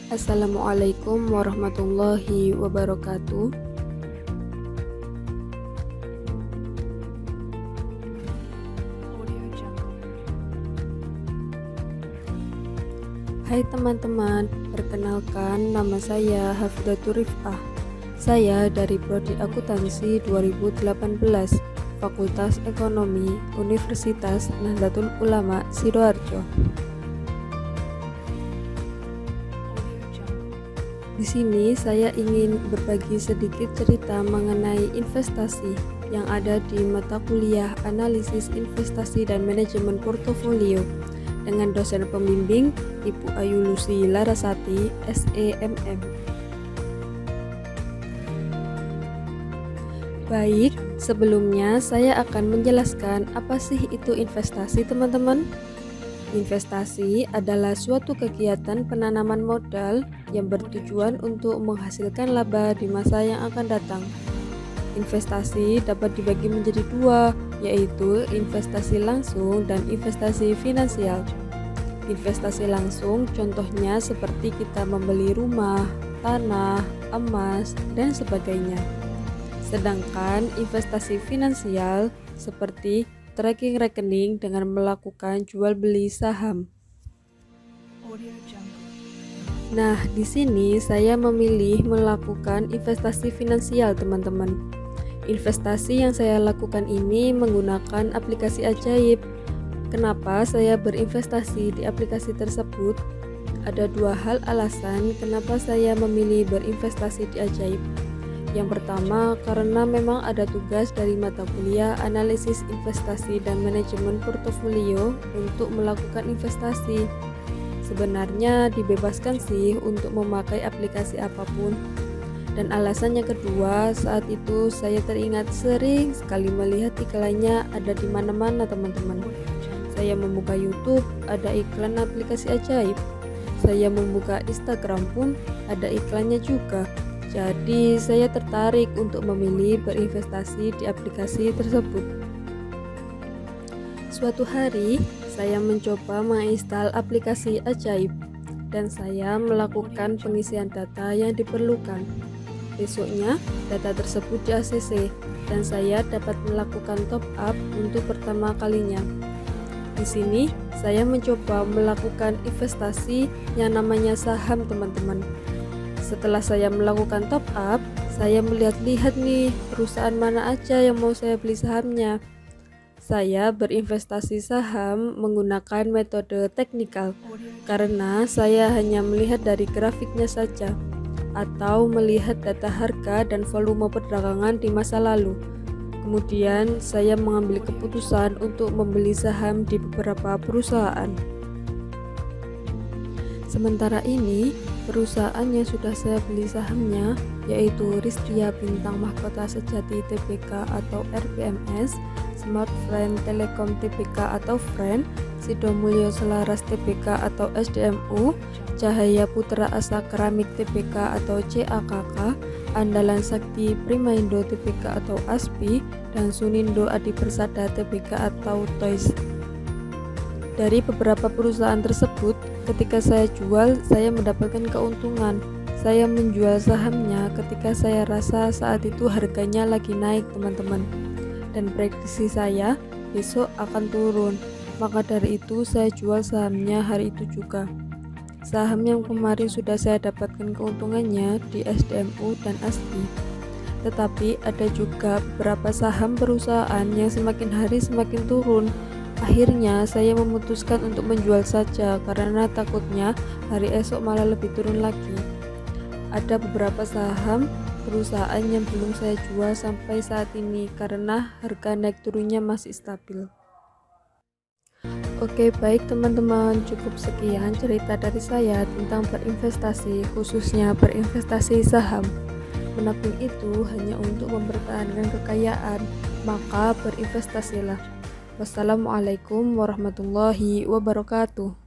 Assalamualaikum warahmatullahi wabarakatuh. Hai teman-teman, perkenalkan nama saya Hafidzatur Rifqah. Saya dari Prodi Akuntansi 2018, Fakultas Ekonomi, Universitas Nahdlatul Ulama Sidoarjo. Di sini saya ingin berbagi sedikit cerita mengenai investasi yang ada di mata kuliah Analisis Investasi dan Manajemen Portofolio dengan dosen pembimbing Ibu Ayu Lucy Larasati, SEMM. Baik, sebelumnya saya akan menjelaskan apa sih itu investasi, teman-teman. Investasi adalah suatu kegiatan penanaman modal yang bertujuan untuk menghasilkan laba di masa yang akan datang. Investasi dapat dibagi menjadi dua, yaitu investasi langsung dan investasi finansial. Investasi langsung contohnya seperti kita membeli rumah, tanah, emas, dan sebagainya. Sedangkan investasi finansial seperti tracking rekening dengan melakukan jual beli saham. Nah, di sini saya memilih melakukan investasi finansial, teman-teman. Investasi yang saya lakukan ini menggunakan aplikasi Ajaib. Kenapa saya berinvestasi di aplikasi tersebut? Ada dua hal alasan kenapa saya memilih berinvestasi di Ajaib. Yang pertama, karena memang ada tugas dari mata kuliah Analisis Investasi dan Manajemen Portofolio untuk melakukan investasi. Sebenarnya dibebaskan sih untuk memakai aplikasi apapun. Dan alasan yang kedua, saat itu saya teringat sering sekali melihat iklannya ada di mana-mana, teman-teman. Saya membuka YouTube, ada iklan aplikasi Ajaib. Saya membuka Instagram pun ada iklannya juga. Jadi saya tertarik untuk memilih berinvestasi di aplikasi tersebut. Suatu hari saya mencoba menginstal aplikasi Ajaib dan saya melakukan pengisian data yang diperlukan. Besoknya data tersebut di-ACC dan saya dapat melakukan top up untuk pertama kalinya. Di sini saya mencoba melakukan investasi yang namanya saham, teman-teman. Setelah saya melakukan top up, saya melihat-lihat nih perusahaan mana aja yang mau saya beli sahamnya. Saya berinvestasi saham menggunakan metode teknikal karena saya hanya melihat dari grafiknya saja atau melihat data harga dan volume perdagangan di masa lalu. Kemudian saya mengambil keputusan untuk membeli saham di beberapa perusahaan. Sementara ini, perusahaan yang sudah saya beli sahamnya yaitu Rizkia Bintang Mahkota Sejati Tbk atau RBMS, Smart Friend Telekom Tbk atau Friend, Sidomulyo Selaras Tbk atau SDMU, Cahaya Putra Asa Keramik Tbk atau CAKK, Andalan Sakti Primaindo Tbk atau ASPI, dan Sunindo Adi Persada Tbk atau TOYS. Dari beberapa perusahaan tersebut, ketika saya jual, saya mendapatkan keuntungan. Saya menjual sahamnya ketika saya rasa saat itu harganya lagi naik, teman-teman. Dan prediksi saya besok akan turun. Maka dari itu saya jual sahamnya hari itu juga. Saham yang kemarin sudah saya dapatkan keuntungannya di SDMU dan ASPI. Tetapi ada juga beberapa saham perusahaan yang semakin hari semakin turun. Akhirnya saya memutuskan untuk menjual saja karena takutnya hari esok malah lebih turun lagi. Ada beberapa saham perusahaan yang belum saya jual sampai saat ini karena harga naik turunnya masih stabil. Oke, baik teman-teman, cukup sekian cerita dari saya tentang berinvestasi, khususnya berinvestasi saham. Menabung itu hanya untuk mempertahankan kekayaan, maka berinvestasilah. Wassalamualaikum warahmatullahi wabarakatuh.